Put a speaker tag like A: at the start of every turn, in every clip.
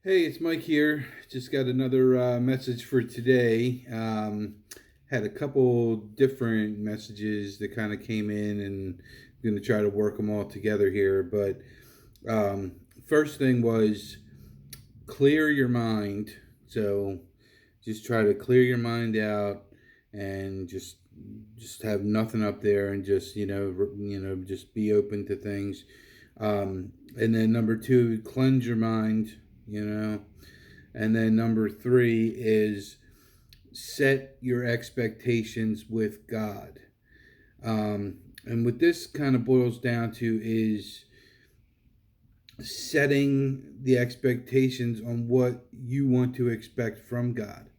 A: Hey, it's Mike here. Just got another message for today. Had a couple different messages that kind of came in, and I'm going to try to work them all together here. But first thing was clear your mind. So just try to clear your mind out and just have nothing up there, and just just be open to things. And then number two, cleanse your mind. You know, and then number three is set your expectations with God. And what this kind of boils down to is setting the expectations on what you want to expect from God,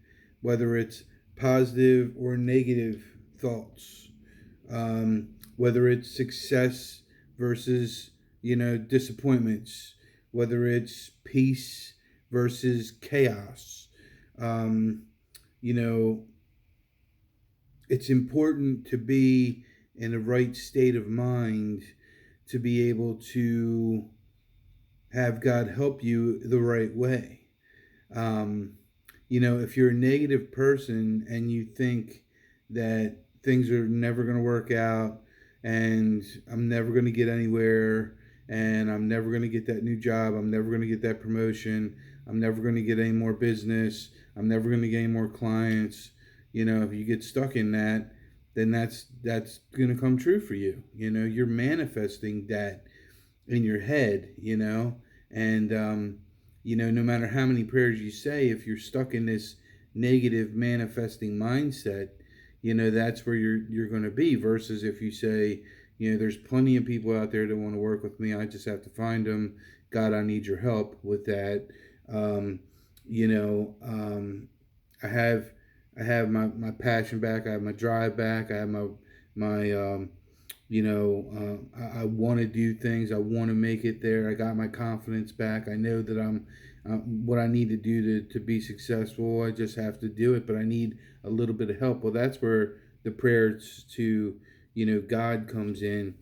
A: whether it's positive or negative thoughts, whether it's success versus, disappointments, whether it's peace versus chaos. Um, you know, it's important to be in the right state of mind to be able to have God help you the right way. Um, if you're a negative person and you think that things are never going to work out and I'm never going to get anywhere and I'm never going to get that new job, I'm never going to get that promotion, I'm never going to get any more business, I'm never going to get any more clients, if you get stuck in that, then that's going to come true for you. You're manifesting that in your head, and no matter how many prayers you say, if you're stuck in this negative manifesting mindset, that's where you're going to be. Versus if you say, there's plenty of people out there that want to work with me. I just have to find them. God, I need your help with that. Um, you know, um, I have my passion back. I have my drive back. I have my I want to do things. I want to make it there. I got my confidence back. I know that I'm what I need to do to be successful. I just have to do it, but I need a little bit of help. Well, that's where the prayers to, God comes in.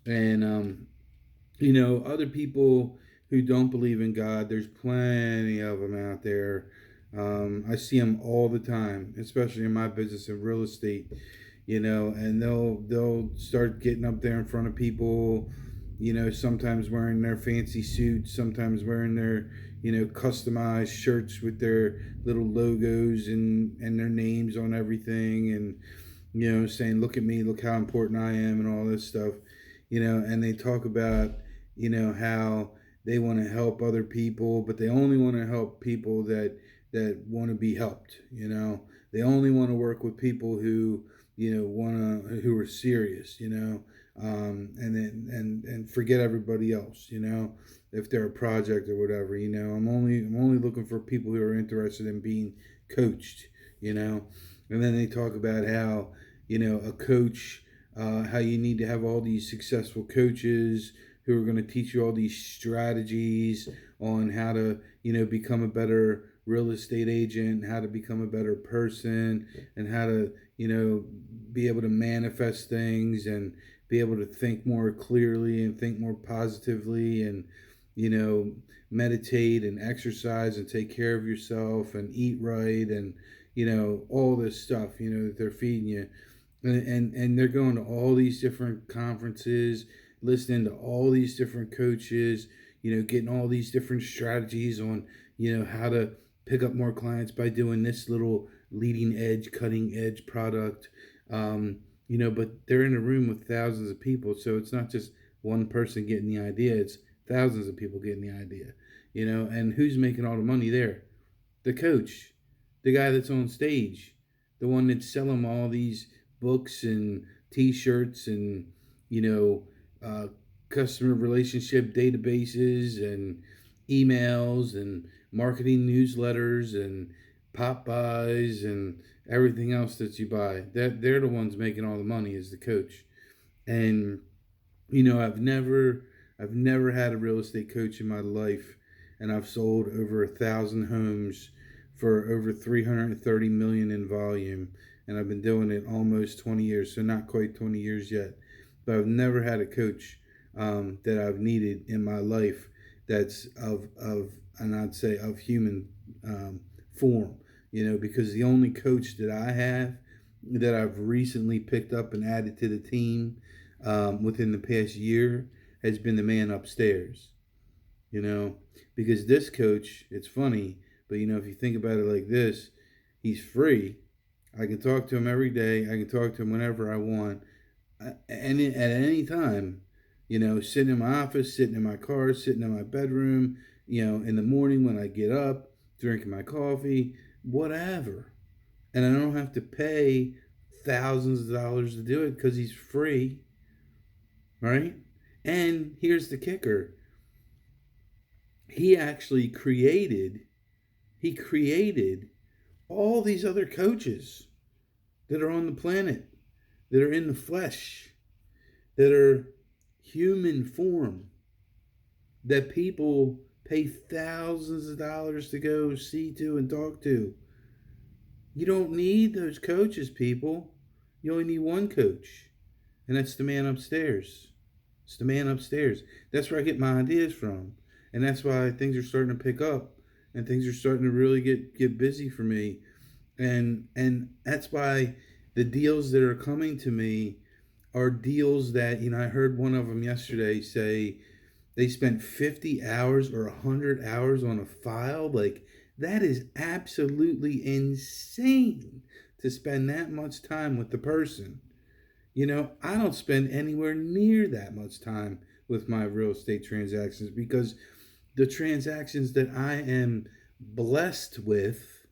A: And, other people who don't believe in God, there's plenty of them out there. I see them all the time, especially in my business in real estate, and they'll start getting up there in front of people, sometimes wearing their fancy suits, sometimes wearing their, customized shirts with their little logos and their names on everything, and saying, look at me, look how important I am, and all this stuff, and they talk about, how they want to help other people, but they only want to help people that want to be helped. They only want to work with people who, who are serious, and forget everybody else, if they're a project or whatever. I'm only looking for people who are interested in being coached, and then they talk about how, a coach, how you need to have all these successful coaches who are going to teach you all these strategies on how to, become a better real estate agent, how to become a better person, and how to, be able to manifest things and be able to think more clearly and think more positively, and, meditate and exercise and take care of yourself and eat right, and, all this stuff, that they're feeding you. And they're going to all these different conferences, listening to all these different coaches, getting all these different strategies on, how to pick up more clients by doing this little leading edge, cutting edge product. But they're in a room with thousands of people. So it's not just one person getting the idea, it's thousands of people getting the idea, and who's making all the money there? The coach, the guy that's on stage, the one that's selling all these books and T-shirts and you know customer relationship databases and emails and marketing newsletters and pop buys and everything else that you buy. That they're the ones making all the money is the coach. And I've never had a real estate coach in my life, and I've sold over 1,000 homes for over 330 million in volume, and I've been doing it almost 20 years, so not quite 20 years yet. But I've never had a coach that I've needed in my life that's and I'd say of human form, because the only coach that I have that I've recently picked up and added to the team within the past year has been the man upstairs, you know, because this coach, it's funny, but if you think about it like this, he's free. I can talk to him every day. I can talk to him whenever I want, and at any time, sitting in my office, sitting in my car, sitting in my bedroom, in the morning when I get up, drinking my coffee, whatever. And I don't have to pay thousands of dollars to do it because he's free, right? And here's the kicker. He actually created all these other coaches that are on the planet, that are in the flesh, that are human form, that people pay thousands of dollars to go see to and talk to. You don't need those coaches, people. You only need one coach, and that's the man upstairs. It's the man upstairs. That's where I get my ideas from, and that's why things are starting to pick up, and things are starting to really get busy for me, and that's why the deals that are coming to me are deals that I heard one of them yesterday say they spent 50 hours or 100 hours on a file. Like, that is absolutely insane to spend that much time with the person. I don't spend anywhere near that much time with my real estate transactions because the transactions that I am blessed with,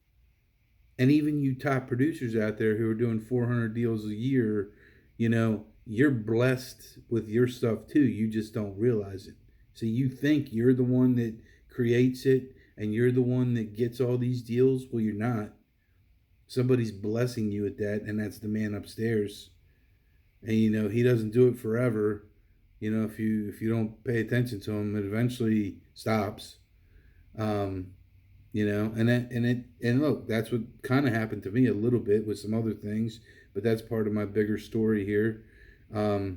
A: and even you top producers out there who are doing 400 deals a year, you're blessed with your stuff too. You just don't realize it. So you think you're the one that creates it and you're the one that gets all these deals. Well, you're not. Somebody's blessing you with that, and that's the man upstairs. And he doesn't do it forever. If you don't pay attention to him, it eventually stops. And look, that's what kind of happened to me a little bit with some other things, but that's part of my bigger story here. I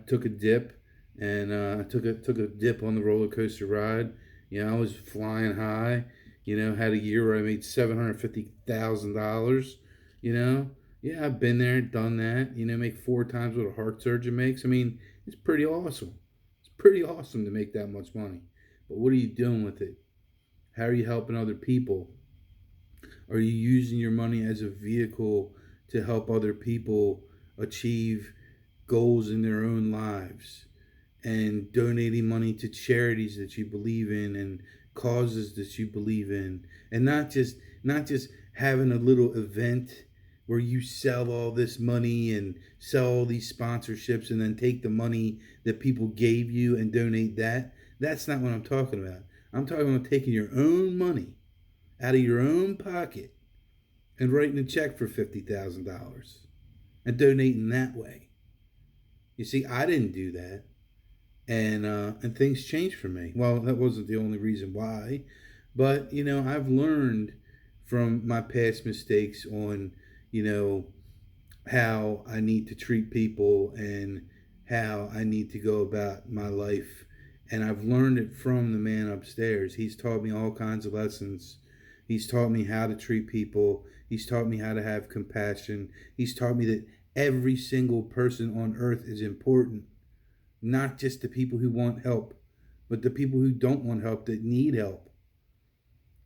A: took a dip, and I took a dip on the roller coaster ride. I was flying high. Had a year where I made $750,000. Yeah, I've been there, done that. Make 4 times what a heart surgeon makes. I mean, it's pretty awesome. It's pretty awesome to make that much money. But what are you doing with it? How are you helping other people? Are you using your money as a vehicle to help other people achieve goals in their own lives, and donating money to charities that you believe in and causes that you believe in, and not just having a little event where you sell all this money and sell all these sponsorships and then take the money that people gave you and donate that. That's not what I'm talking about. I'm talking about taking your own money out of your own pocket and writing a check for $50,000 and donating that way. You see, I didn't do that, and things changed for me. Well, that wasn't the only reason why, but I've learned from my past mistakes on how I need to treat people and how I need to go about my life. And I've learned it from the man upstairs. He's taught me all kinds of lessons. He's taught me how to treat people. He's taught me how to have compassion. He's taught me that every single person on earth is important. Not just the people who want help, but the people who don't want help, that need help.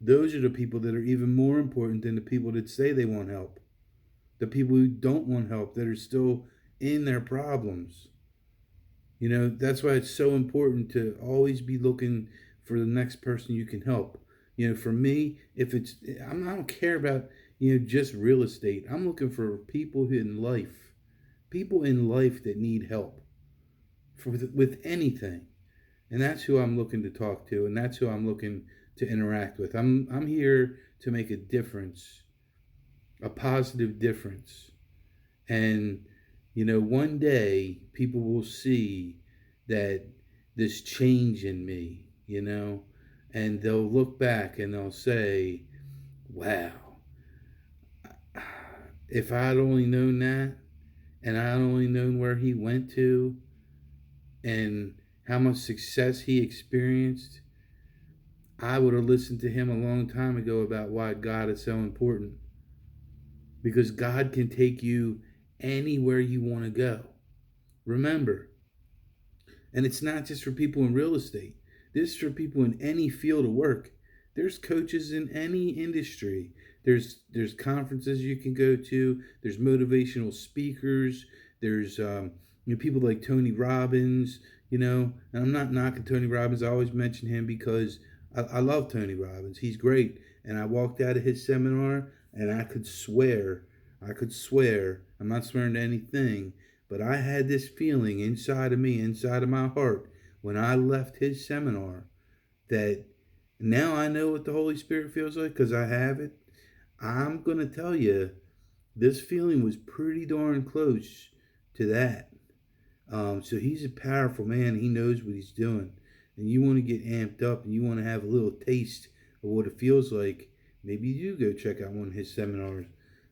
A: Those are the people that are even more important than the people that say they want help. The people who don't want help, that are still in their problems. That's why it's so important to always be looking for the next person you can help. For me, I don't care about, just real estate. I'm looking for people in life that need help with anything. And that's who I'm looking to talk to, and that's who I'm looking to interact with. I'm here to make a difference, a positive difference. And one day people will see that this change in me, and they'll look back and they'll say, wow, if I'd only known that, and I'd only known where he went to, and how much success he experienced, I would have listened to him a long time ago about why God is so important. Because God can take you anywhere you want to go. Remember, and it's not just for people in real estate. This is for people in any field of work. There's coaches in any industry. There's conferences you can go to. There's motivational speakers. There's people like Tony Robbins. And I'm not knocking Tony Robbins. I always mention him because I love Tony Robbins. He's great. And I walked out of his seminar and I could swear, I'm not swearing to anything, but I had this feeling inside of me, inside of my heart, when I left his seminar, that now I know what the Holy Spirit feels like because I have it. I'm going to tell you, this feeling was pretty darn close to that. So he's a powerful man. He knows what he's doing. And you want to get amped up and you want to have a little taste of what it feels like, maybe you do go check out one of his seminars.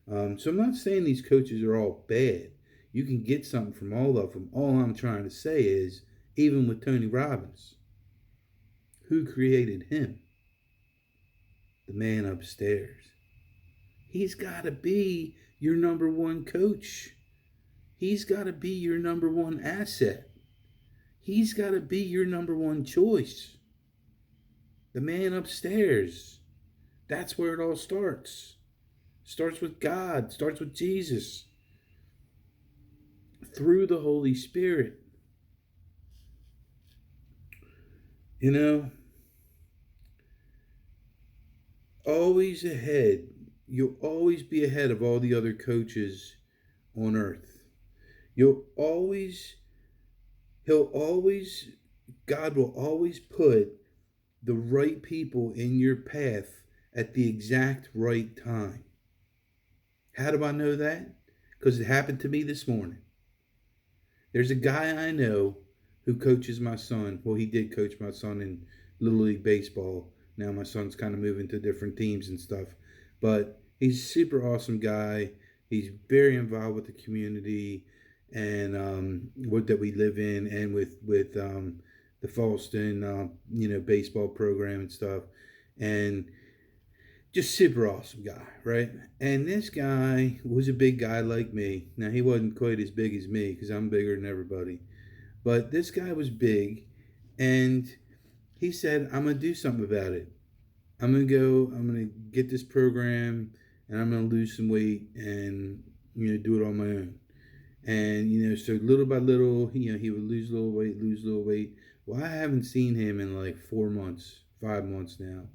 A: So I'm not saying these coaches are all bad. You can get something from all of them. All I'm trying to say is, even with Tony Robbins, who created him? The man upstairs. He's got to be your number one coach. He's got to be your number one asset. He's got to be your number one choice. The man upstairs. That's where it all starts. Starts with God. Starts with Jesus. Through the Holy Spirit. Always ahead. You'll always be ahead of all the other coaches on earth. God will always put the right people in your path at the exact right time. How do I know that? Because it happened to me this morning. There's a guy I know who coaches my son. Well, he did coach my son in Little League Baseball. Now my son's kind of moving to different teams and stuff. But he's a super awesome guy. He's very involved with the community and what that we live in, and with the Falston baseball program and stuff, and just super awesome guy, right? And this guy was a big guy like me. Now he wasn't quite as big as me because I'm bigger than everybody, but this guy was big, and he said, "I'm gonna do something about it. I'm gonna get this program, and I'm gonna lose some weight and do it on my own." And so little by little, he would lose a little weight. Well, I haven't seen him in like 4 months, 5 months now.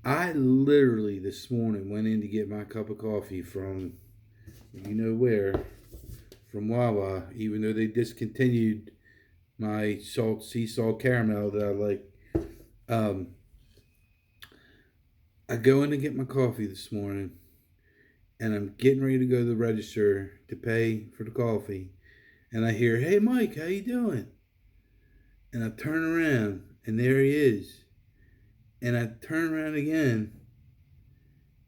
A: I literally this morning went in to get my cup of coffee from where, from Wawa, even though they discontinued my sea salt caramel that I like. I go in to get my coffee this morning, and I'm getting ready to go to the register to pay for the coffee, and I hear, "Hey Mike, how you doing?" And I turn around, and there he is. And I turn around again,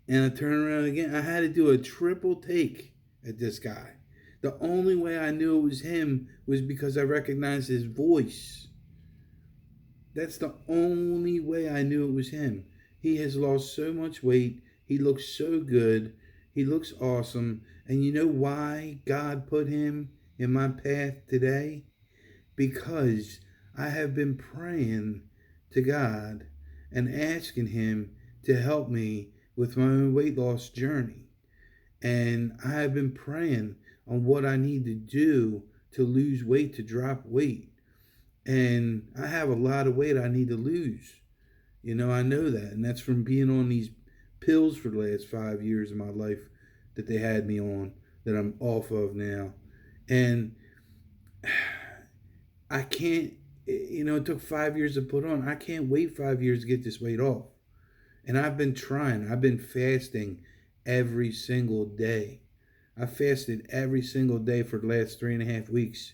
A: and I turn around again. I had to do a triple take at this guy. The only way I knew it was him was because I recognized his voice. That's the only way I knew it was him. He has lost so much weight. He looks so good. He looks awesome. And you know why God put him in my path today? Because I have been praying to God and asking him to help me with my own weight loss journey. And I have been praying on what I need to do to lose weight, to drop weight. And I have a lot of weight I need to lose. I know that. And that's from being on these pills for the last 5 years of my life that they had me on, that I'm off of now. And I can't, it took 5 years to put on. I can't wait 5 years to get this weight off. And I've been trying. I've been fasting every single day. I fasted every single day for the last 3.5 weeks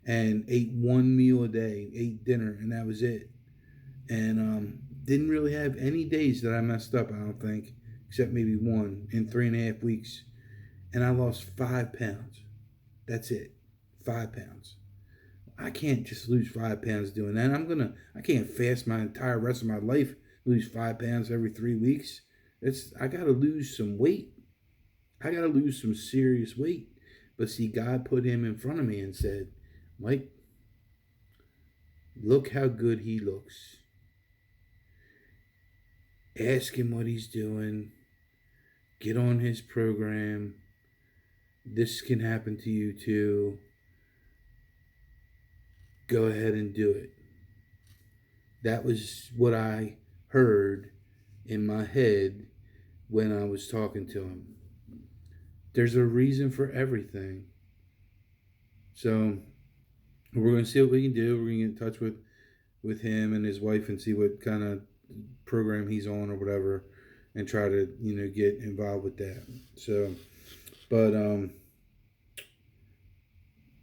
A: and ate one meal a day, ate dinner, and that was it. And didn't really have any days that I messed up, I don't think, except maybe one in 3.5 weeks. And I lost 5 pounds. That's it. 5 pounds. I can't just lose 5 pounds doing that. I can't fast my entire rest of my life, lose 5 pounds every 3 weeks. I got to lose some weight. I got to lose some serious weight. But see, God put him in front of me and said, Mike, look how good he looks. Ask him what he's doing. Get on his program. This can happen to you too. Go ahead and do it. That was what I heard in my head when I was talking to him. There's a reason for everything. So we're going to see what we can do. We're going to get in touch with him and his wife and see what kind of program he's on or whatever, and try to, get involved with that. So, but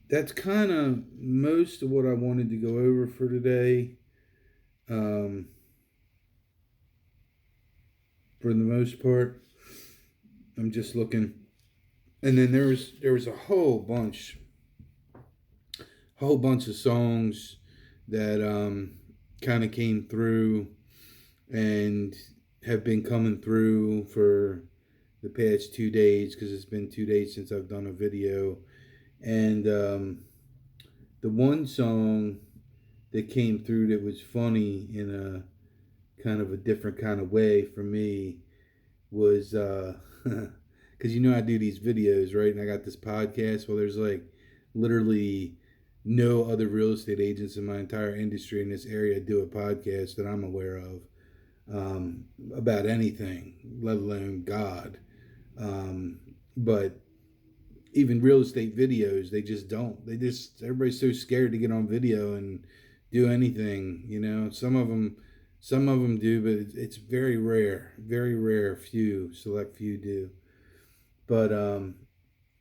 A: that's kind of most of what I wanted to go over for today. For the most part, I'm just looking, and then there was a whole bunch of songs that kind of came through and have been coming through for the past 2 days, because it's been 2 days since I've done a video. And the one song that came through that was funny in a kind of a different kind of way for me was because I do these videos, right? And I got this podcast. Well, there's like literally no other real estate agents in my entire industry in this area do a podcast that I'm aware of about anything, let alone God. But even real estate videos, they just don't. Everybody's so scared to get on video and do anything. Some of them do, but it's very rare, select few do. But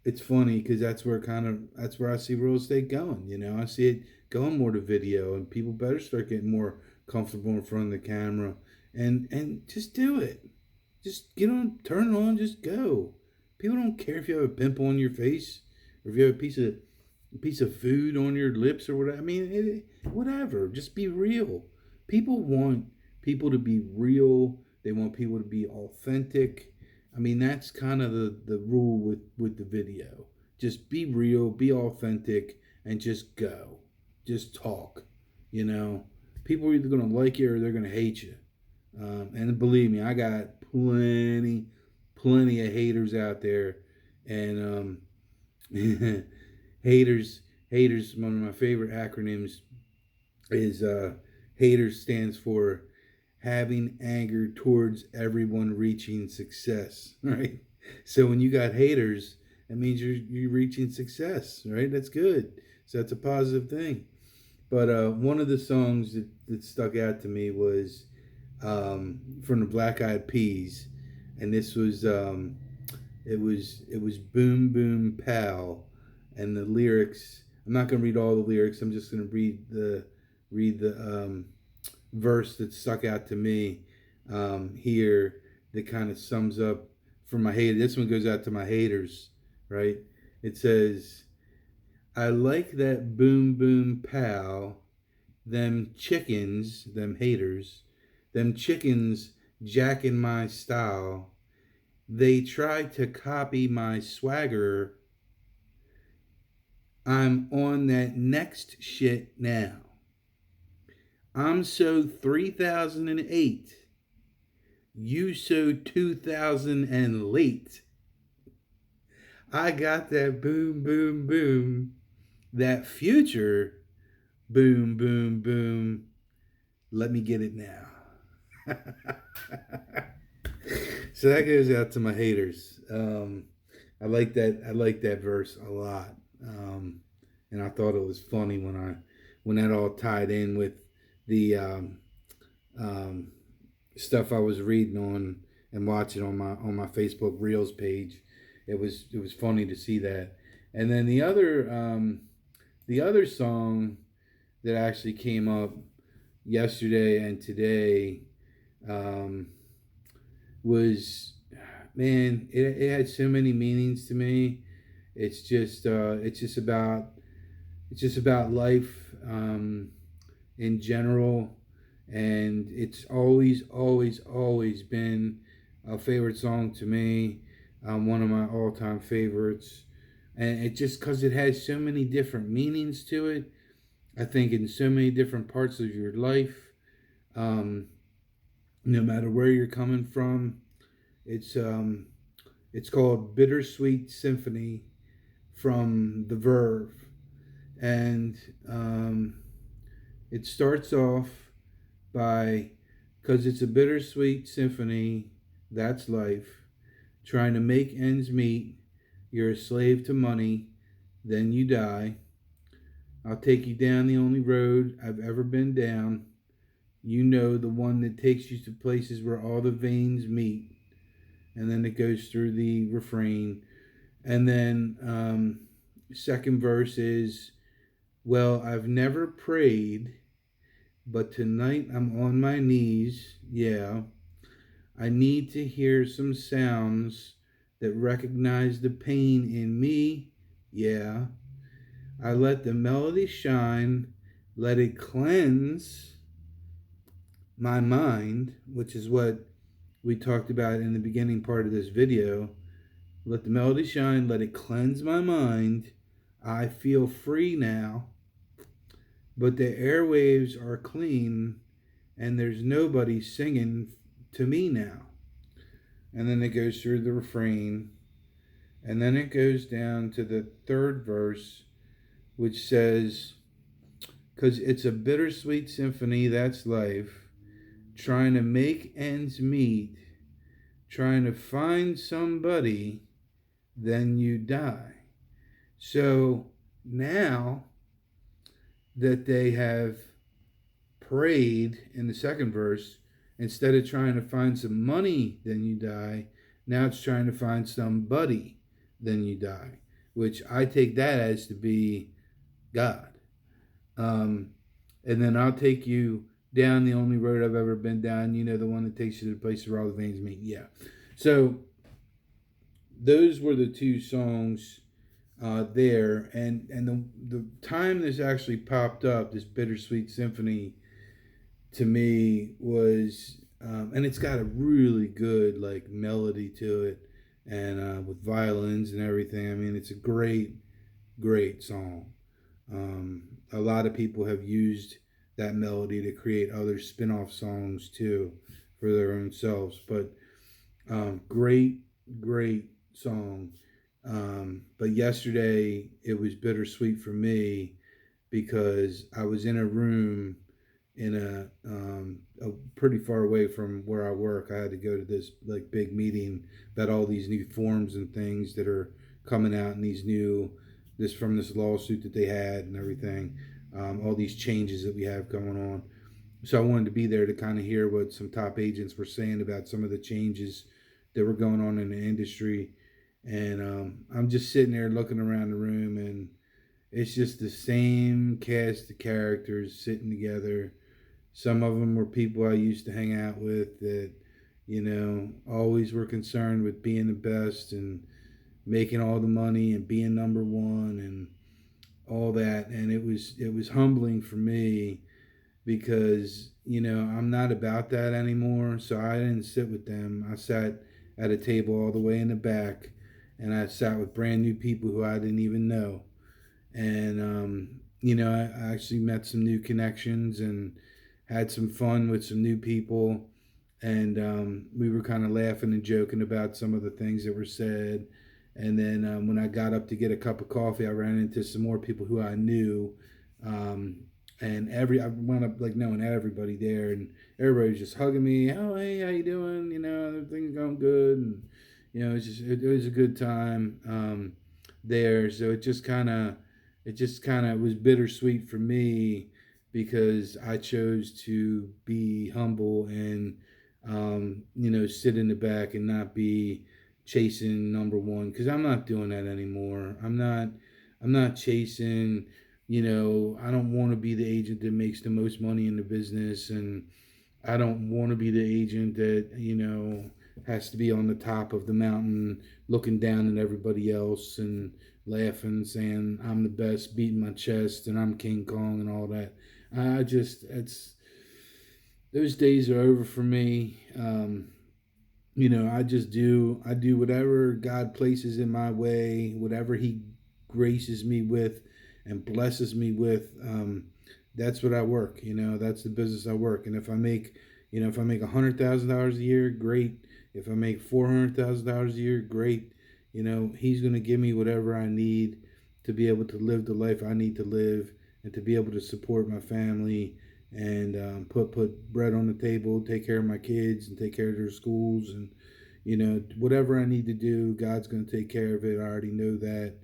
A: it's funny because that's where I see real estate going. I see it going more to video, and people better start getting more comfortable in front of the camera and just do it. Just get on, turn it on, just go. People don't care if you have a pimple on your face or if you have a piece of food on your lips or whatever. I mean, whatever. Just be real. People want people to be real. They want people to be authentic. I mean, that's kind of the rule with the video. Just be real, be authentic, and just go. Just talk. People are either going to like you or they're going to hate you. And believe me, I got plenty of haters out there. And haters, one of my favorite acronyms is haters stands for having anger towards everyone reaching success, right? So when you got haters, that means you're reaching success, right? That's good. So that's a positive thing. But one of the songs that stuck out to me was from the Black Eyed Peas, and this was it was Boom Boom Pow, and the lyrics. I'm not going to read all the lyrics. I'm just going to read the verse that stuck out to me here that kind of sums up for my haters. This one goes out to my haters, right? It says, I like that boom boom pow, them chickens, them haters, them chickens jacking my style. They try to copy my swagger. I'm on that next shit now. I'm so 3008. You so 2000 and late. I got that boom, boom, boom. That future boom, boom, boom. Let me get it now. So that goes out to my haters. I like that verse a lot. And I thought it was funny when that all tied in with the stuff I was reading on and watching on my Facebook Reels page. It was funny to see that. And then the other song that actually came up yesterday and today was, man, it had so many meanings to me. It's just about life. in general, and it's always been a favorite song to me. One of my all-time favorites, and it just because it has so many different meanings to it. I think in so many different parts of your life, um, no matter where you're coming from. It's um, it's called Bittersweet Symphony from The Verve, and it starts off by, because it's a bittersweet symphony, that's life, trying to make ends meet, you're a slave to money, then you die. I'll take you down the only road I've ever been down. You know, the one that takes you to places where all the veins meet. And then it goes through the refrain. And then second verse is, well, I've never prayed, but tonight I'm on my knees. Yeah. I need to hear some sounds that recognize the pain in me. Yeah. I let the melody shine, let it cleanse my mind, which is what we talked about in the beginning part of this video. Let the melody shine, let it cleanse my mind. I feel free now, but the airwaves are clean and there's nobody singing to me now. And then it goes through the refrain, and then it goes down to the third verse, which says, because it's a bittersweet symphony, that's life, trying to make ends meet, trying to find somebody, then you die. So now that they have prayed in the second verse, instead of trying to find some money, then you die, now it's trying to find somebody, then you die, which I take that as to be God. And then I'll take you down the only road I've ever been down, you know, the one that takes you to the place where all the veins meet. Yeah. So those were the two songs there. And the time this actually popped up, this Bittersweet Symphony, to me was, and it's got a really good like melody to it, and with violins and everything. I mean, it's a great song. A lot of people have used that melody to create other spin-off songs too for their own selves, but great song. But yesterday it was bittersweet for me because I was in a room in a pretty far away from where I work. I had to go to this like big meeting about all these new forms and things that are coming out, and these new, this from this lawsuit that they had and everything, all these changes that we have going on. So I wanted to be there to kind of hear what some top agents were saying about some of the changes that were going on in the industry. And I'm just sitting there looking around the room, and it's just the same cast of characters sitting together. Some of them were people I used to hang out with that, you know, always were concerned with being the best and making all the money and being number one and all that. And it was humbling for me because, you know, I'm not about that anymore. So I didn't sit with them. I sat at a table all the way in the back, and I sat with brand new people who I didn't even know. And you know, I actually met some new connections and had some fun with some new people. And we were kind of laughing and joking about some of the things that were said. And then when I got up to get a cup of coffee, I ran into some more people who I knew. And I wound up like knowing everybody there, and everybody was just hugging me. Oh, hey, how you doing? You know, everything's going good, and you know, it was a good time there. So it just kind of was bittersweet for me because I chose to be humble and you know, sit in the back and not be chasing number one, because I'm not doing that anymore. I'm not chasing, you know, I don't want to be the agent that makes the most money in the business, and I don't want to be the agent that, you know, has to be on the top of the mountain looking down at everybody else and laughing, saying I'm the best, beating my chest, and I'm King Kong and all that. It's those days are over for me. I do whatever God places in my way, whatever He graces me with and blesses me with. That's what I work. That's the business I work. And if I make $100,000 a year, great. If I make $400,000 a year, great. He's going to give me whatever I need to be able to live the life I need to live and to be able to support my family and put bread on the table, take care of my kids and take care of their schools, and whatever I need to do, God's going to take care of it. I already know that,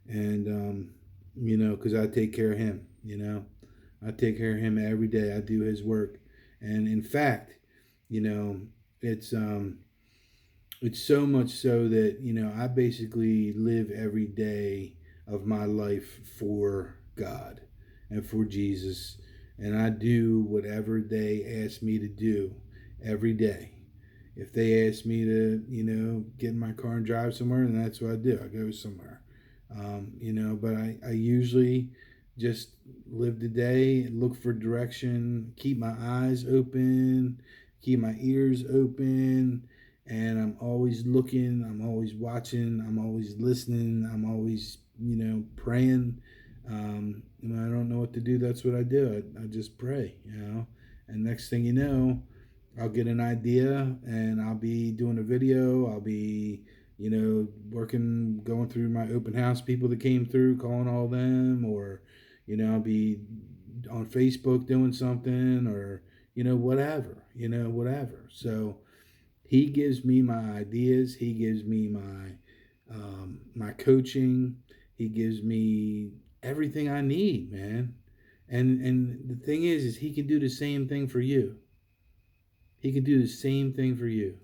A: and because I take care of Him. I take care of Him every day. I do His work, and in fact, it's so much so that I basically live every day of my life for God and for Jesus, and I do whatever they ask me to do every day. If they ask me to, get in my car and drive somewhere, then that's what I do. I go somewhere, but I usually just live the day, look for direction, keep my eyes open, keep my ears open, and I'm always looking, I'm always watching, I'm always listening, I'm always, praying. When I don't know what to do, that's what I do. I just pray, and next thing you know, I'll get an idea and I'll be doing a video. I'll be, going through my open house people that came through, calling all them, or, I'll be on Facebook doing something, or, whatever. So He gives me my ideas. He gives me my coaching. He gives me everything I need, man. And the thing is He can do the same thing for you. He can do the same thing for you.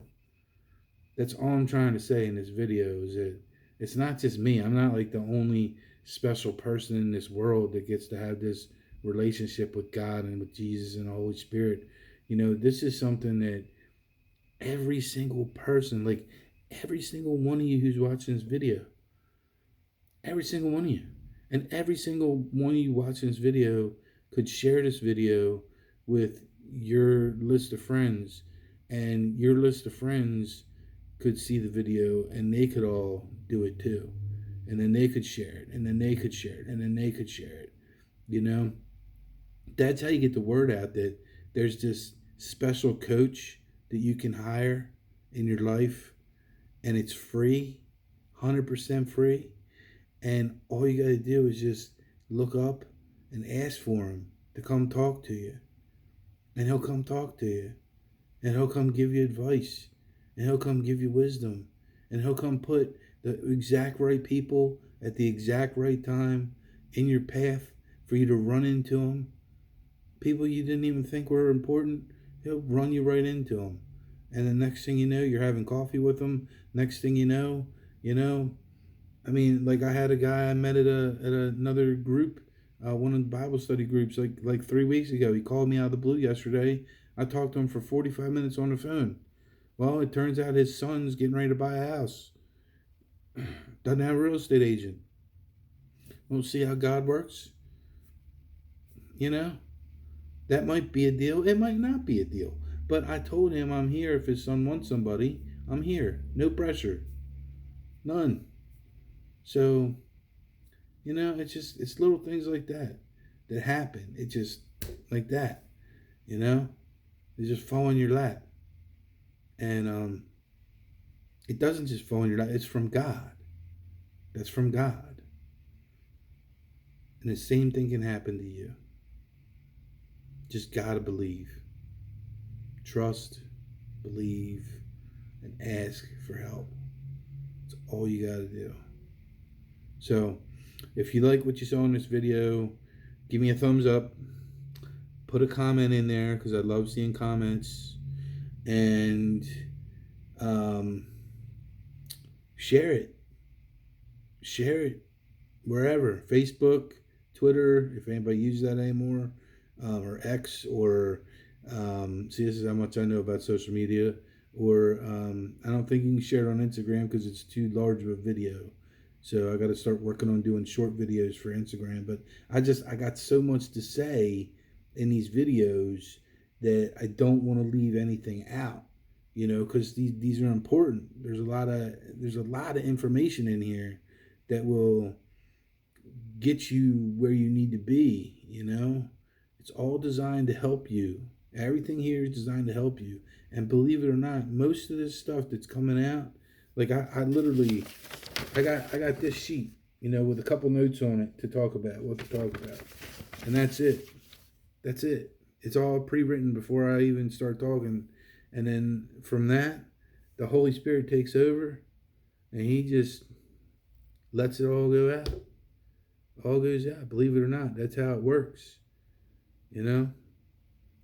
A: That's all I'm trying to say in this video, is that it's not just me. I'm not like the only special person in this world that gets to have this relationship with God and with Jesus and the Holy Spirit. This is something that every single person, like every single one of you who's watching this video, every single one of you, and every single one of you watching this video could share this video with your list of friends, and your list of friends could see the video and they could all do it too, and then they could share it, and then they could share it, and then they could share it. That's how you get the word out that there's this special coach that you can hire in your life, and it's free, 100% free, and all you got to do is just look up and ask for him to come talk to you. And he'll come talk to you. And he'll come give you advice. And he'll come give you wisdom. And he'll come put the exact right people at the exact right time in your path for you to run into them. People you didn't even think were important, he'll run you right into them. And the next thing you know, you're having coffee with them. Next thing you know, like I had a guy I met at another group, one of the Bible study groups, like 3 weeks ago. He called me out of the blue yesterday. I talked to him for 45 minutes on the phone. Well, it turns out his son's getting ready to buy a house. Doesn't have a real estate agent. We'll see how God works. That might be a deal. It might not be a deal. But I told him I'm here if his son wants somebody. I'm here. No pressure. None. So, it's little things like that happen. It just like that, they just fall in your lap. And it doesn't just fall in your lap. It's from God. That's from God. And the same thing can happen to you. Just gotta believe. Trust, believe, and ask for help. That's all you gotta do. So, if you like what you saw in this video, give me a thumbs up. Put a comment in there, because I love seeing comments. And share it. Share it wherever. Facebook, Twitter, if anybody uses that anymore, or X, or see, this is how much I know about social media, or I don't think you can share it on Instagram because it's too large of a video. So I got to start working on doing short videos for Instagram. But I got so much to say in these videos that I don't want to leave anything out, because these are important. There's a lot of information in here that will get you where you need to be. It's all designed to help you. Everything here is designed to help you. And believe it or not, most of this stuff that's coming out, like I literally, I got this sheet, with a couple notes on it to talk about, what to talk about. And that's it. That's it. It's all pre-written before I even start talking. And then from that, the Holy Spirit takes over and he just lets it all go out. All goes out. Believe it or not, that's how it works.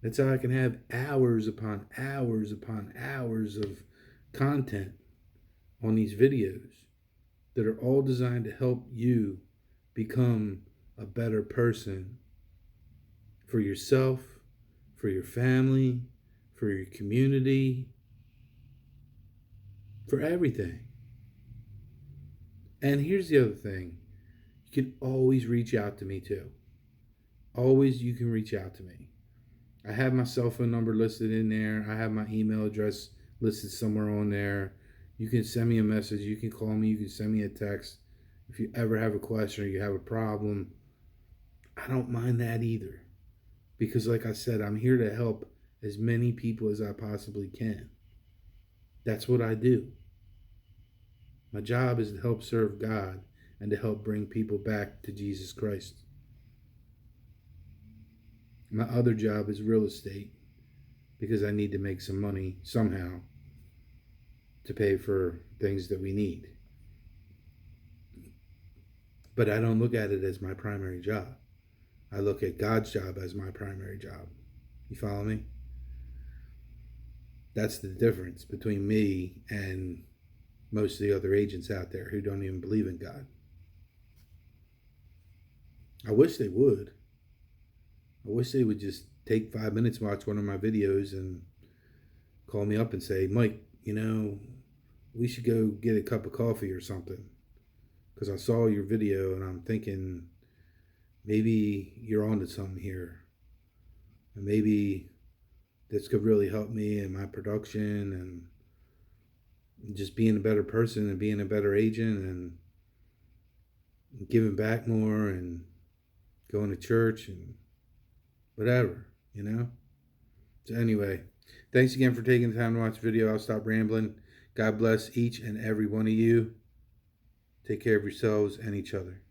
A: That's how I can have hours upon hours upon hours of content on these videos that are all designed to help you become a better person for yourself, for your family, for your community, for everything. And here's the other thing. You can always reach out to me too. Always you can reach out to me. I have my cell phone number listed in there. I have my email address listed somewhere on there. You can send me a message. You can call me. You can send me a text. If you ever have a question or you have a problem, I don't mind that either. Because like I said, I'm here to help as many people as I possibly can. That's what I do. My job is to help serve God and to help bring people back to Jesus Christ. My other job is real estate because I need to make some money somehow to pay for things that we need. But I don't look at it as my primary job. I look at God's job as my primary job. You follow me? That's the difference between me and most of the other agents out there who don't even believe in God. I wish they would. I wish they would just take 5 minutes, watch one of my videos, and call me up and say, Mike, we should go get a cup of coffee or something. Because I saw your video and I'm thinking maybe you're onto something here. And maybe this could really help me in my production and just being a better person and being a better agent and giving back more and going to church and whatever. So anyway, thanks again for taking the time to watch the video. I'll stop rambling. God bless each and every one of you. Take care of yourselves and each other.